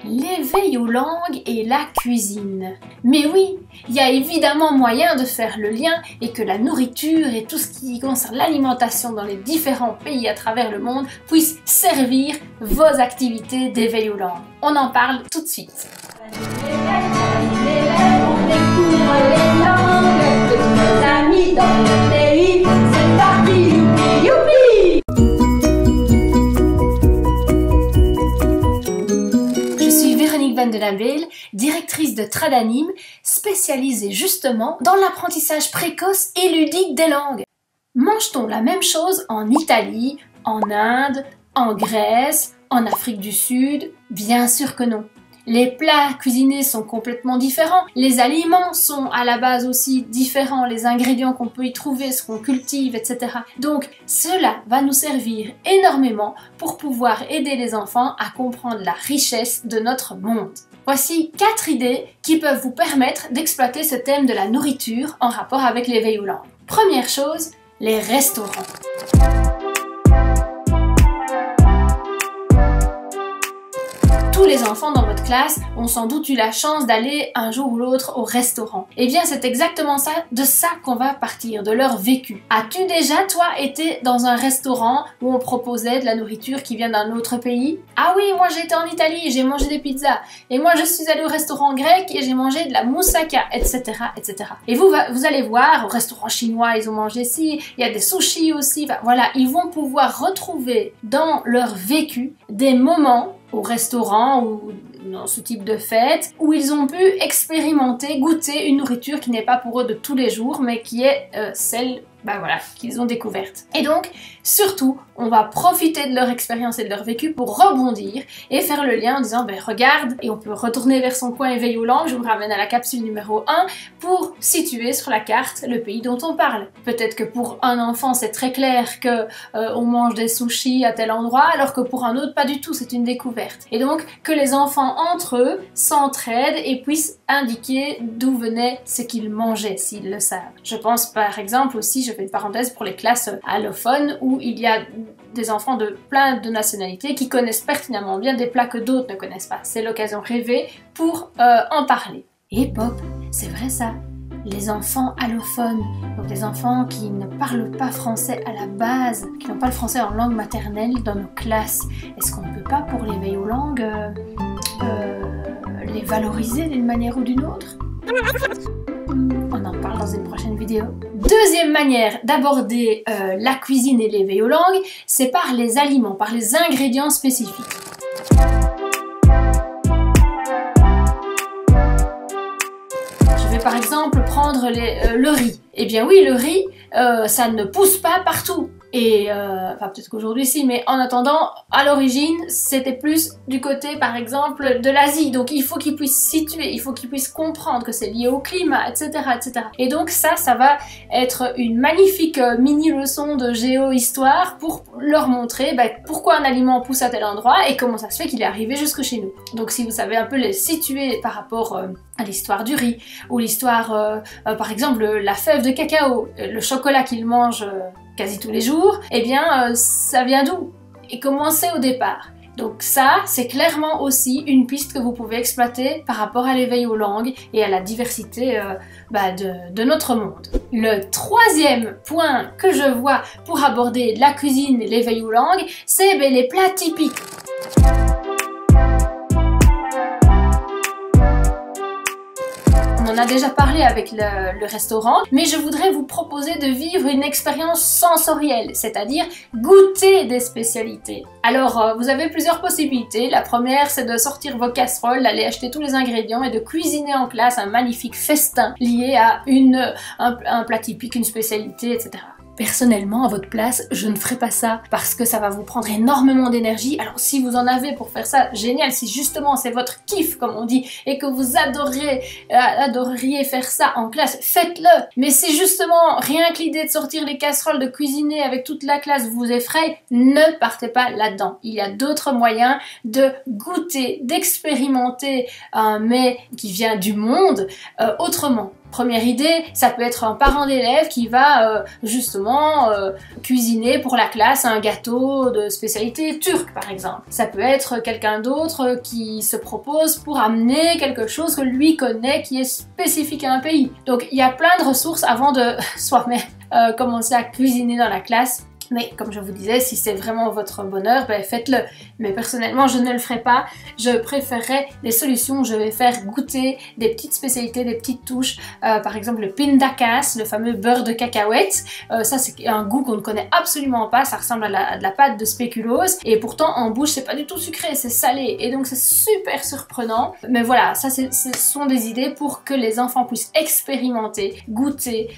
L'éveil aux langues et la cuisine. Mais oui, il y a évidemment moyen de faire le lien et que la nourriture et tout ce qui concerne l'alimentation dans les différents pays à travers le monde puisse servir vos activités d'éveil aux langues. On en parle tout de suite. De Nambeel, directrice de Tradanim, spécialisée justement dans l'apprentissage précoce et ludique des langues. Mange-t-on la même chose en Italie, en Inde, en Grèce, en Afrique du Sud? Bien sûr que non. Les plats cuisinés sont complètement différents, les aliments sont à la base aussi différents, les ingrédients qu'on peut y trouver, ce qu'on cultive, etc. Donc cela va nous servir énormément pour pouvoir aider les enfants à comprendre la richesse de notre monde. Voici 4 idées qui peuvent vous permettre d'exploiter ce thème de la nourriture en rapport avec l'éveil aux langues. Première chose, les restaurants. Tous les enfants dans votre classe ont sans doute eu la chance d'aller un jour ou l'autre au restaurant. Eh bien, c'est exactement de ça qu'on va partir, de leur vécu. As-tu déjà, toi, été dans un restaurant où on proposait de la nourriture qui vient d'un autre pays? Ah oui, moi j'ai été en Italie et j'ai mangé des pizzas. Et moi je suis allée au restaurant grec et j'ai mangé de la moussaka, etc., etc. Et vous allez voir, au restaurant chinois, ils ont mangé ci, il y a des sushis aussi. Voilà, ils vont pouvoir retrouver dans leur vécu des moments au restaurant ou dans ce type de fête où ils ont pu expérimenter, goûter une nourriture qui n'est pas pour eux de tous les jours mais qui est celle qu'ils ont découverte. Et donc, surtout, on va profiter de leur expérience et de leur vécu pour rebondir et faire le lien en disant regarde, et on peut retourner vers son coin éveil aux langues, je vous ramène à la capsule numéro 1 pour situer sur la carte le pays dont on parle. Peut-être que pour un enfant c'est très clair que on mange des sushis à tel endroit, alors que pour un autre pas du tout, c'est une découverte. Et donc que les enfants entre eux s'entraident et puissent indiquer d'où venait ce qu'ils mangeaient s'ils le savent. Je pense par exemple aussi, je fais une parenthèse pour les classes allophones où il y a des enfants de plein de nationalités qui connaissent pertinemment bien des plats que d'autres ne connaissent pas. C'est l'occasion rêvée pour en parler. Et Pop, c'est vrai ça, les enfants allophones, donc les enfants qui ne parlent pas français à la base, qui n'ont pas le français en langue maternelle dans nos classes, est-ce qu'on ne peut pas pour l'éveil aux langues les valoriser d'une manière ou d'une autre? On en parle dans une prochaine vidéo. Deuxième manière d'aborder la cuisine et l'éveil aux langues, c'est par les aliments, par les ingrédients spécifiques. Je vais par exemple prendre le riz. Eh bien oui, le riz, ça ne pousse pas partout. Et enfin peut-être qu'aujourd'hui si, mais en attendant, à l'origine, c'était plus du côté par exemple de l'Asie. Donc il faut qu'ils puissent situer, il faut qu'ils puissent comprendre que c'est lié au climat, etc., etc. Et donc ça va être une magnifique mini-leçon de géo-histoire pour leur montrer pourquoi un aliment pousse à tel endroit et comment ça se fait qu'il est arrivé jusque chez nous. Donc si vous savez un peu les situer par rapport à l'histoire du riz, ou l'histoire, par exemple, la fève de cacao, le chocolat qu'ils mangent quasi tous les jours, eh bien, ça vient d'où? Et comment c'est au départ? Donc ça, c'est clairement aussi une piste que vous pouvez exploiter par rapport à l'éveil aux langues et à la diversité de notre monde. Le troisième point que je vois pour aborder la cuisine et l'éveil aux langues, c'est les plats typiques. On en a déjà parlé avec le restaurant, mais je voudrais vous proposer de vivre une expérience sensorielle, c'est-à-dire goûter des spécialités. Alors, vous avez plusieurs possibilités. La première, c'est de sortir vos casseroles, d'aller acheter tous les ingrédients et de cuisiner en classe un magnifique festin lié à un plat typique, une spécialité, etc. Personnellement, à votre place, je ne ferai pas ça parce que ça va vous prendre énormément d'énergie. Alors si vous en avez pour faire ça, génial. Si justement c'est votre kiff, comme on dit, et que vous adoreriez faire ça en classe, faites-le. Mais si justement, rien que l'idée de sortir les casseroles, de cuisiner avec toute la classe vous effraie, ne partez pas là-dedans. Il y a d'autres moyens de goûter, d'expérimenter un mets qui vient du monde autrement. Première idée, ça peut être un parent d'élève qui va justement cuisiner pour la classe un gâteau de spécialité turque par exemple. Ça peut être quelqu'un d'autre qui se propose pour amener quelque chose que lui connaît qui est spécifique à un pays. Donc il y a plein de ressources avant de soi-même commencer à cuisiner dans la classe. Mais comme je vous disais, si c'est vraiment votre bonheur, ben faites-le. Mais personnellement, je ne le ferai pas. Je préférerais des solutions où je vais faire goûter des petites spécialités, des petites touches. Par exemple, le pindakas, le fameux beurre de cacahuète. Ça, c'est un goût qu'on ne connaît absolument pas. Ça ressemble à de la pâte de spéculoos. Et pourtant, en bouche, c'est pas du tout sucré, c'est salé. Et donc, c'est super surprenant. Mais voilà, ça, ce sont des idées pour que les enfants puissent expérimenter, goûter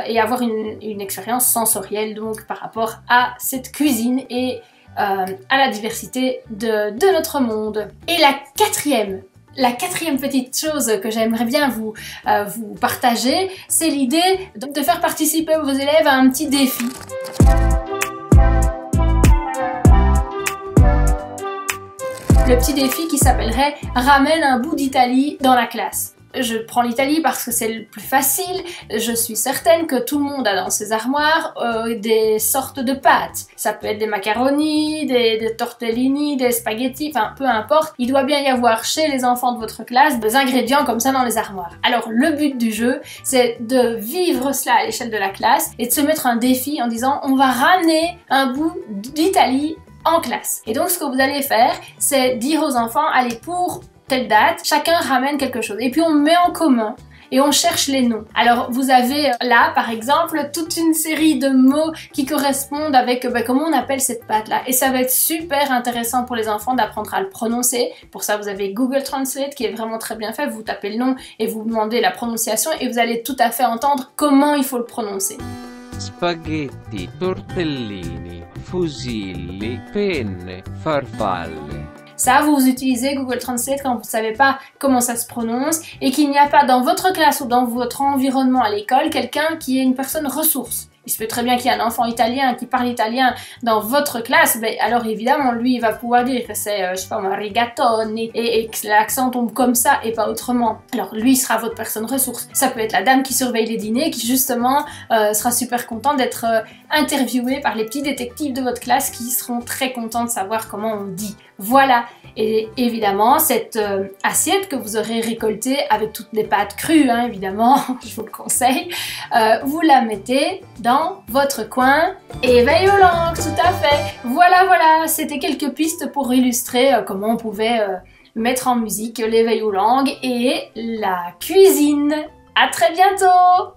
et avoir une expérience sensorielle donc par rapport à cette cuisine et à la diversité de notre monde. Et la quatrième petite chose que j'aimerais bien vous partager, c'est l'idée de faire participer vos élèves à un petit défi. Le petit défi qui s'appellerait « Ramène un bout d'Italie dans la classe ». Je prends l'Italie parce que c'est le plus facile. Je suis certaine que tout le monde a dans ses armoires des sortes de pâtes. Ça peut être des macaronis, des tortellini, des spaghettis, enfin peu importe. Il doit bien y avoir chez les enfants de votre classe des ingrédients comme ça dans les armoires. Alors le but du jeu, c'est de vivre cela à l'échelle de la classe et de se mettre un défi en disant on va ramener un bout d'Italie en classe. Et donc ce que vous allez faire, c'est dire aux enfants, allez pour telle date, chacun ramène quelque chose et puis on met en commun et on cherche les noms. Alors vous avez là par exemple toute une série de mots qui correspondent avec comment on appelle cette pâte là et ça va être super intéressant pour les enfants d'apprendre à le prononcer. Pour ça vous avez Google Translate qui est vraiment très bien fait, vous tapez le nom et vous demandez la prononciation et vous allez tout à fait entendre comment il faut le prononcer. Spaghetti, tortellini, fusilli, penne, farfalle. Ça, vous utilisez Google Translate quand vous ne savez pas comment ça se prononce et qu'il n'y a pas dans votre classe ou dans votre environnement à l'école quelqu'un qui est une personne ressource. Il se peut très bien qu'il y ait un enfant italien qui parle italien dans votre classe, ben alors évidemment lui il va pouvoir dire que c'est, je sais pas moi, rigatoni et que l'accent tombe comme ça et pas autrement. Alors lui sera votre personne ressource. Ça peut être la dame qui surveille les dîners qui justement sera super contente d'être interviewée par les petits détectives de votre classe qui seront très contents de savoir comment on dit. Voilà. Et évidemment, cette assiette que vous aurez récoltée avec toutes les pâtes crues, hein, évidemment, je vous le conseille, vous la mettez dans votre coin et veille aux langues, tout à fait. Voilà, voilà, c'était quelques pistes pour illustrer comment on pouvait mettre en musique l'éveil aux langues et la cuisine. À très bientôt!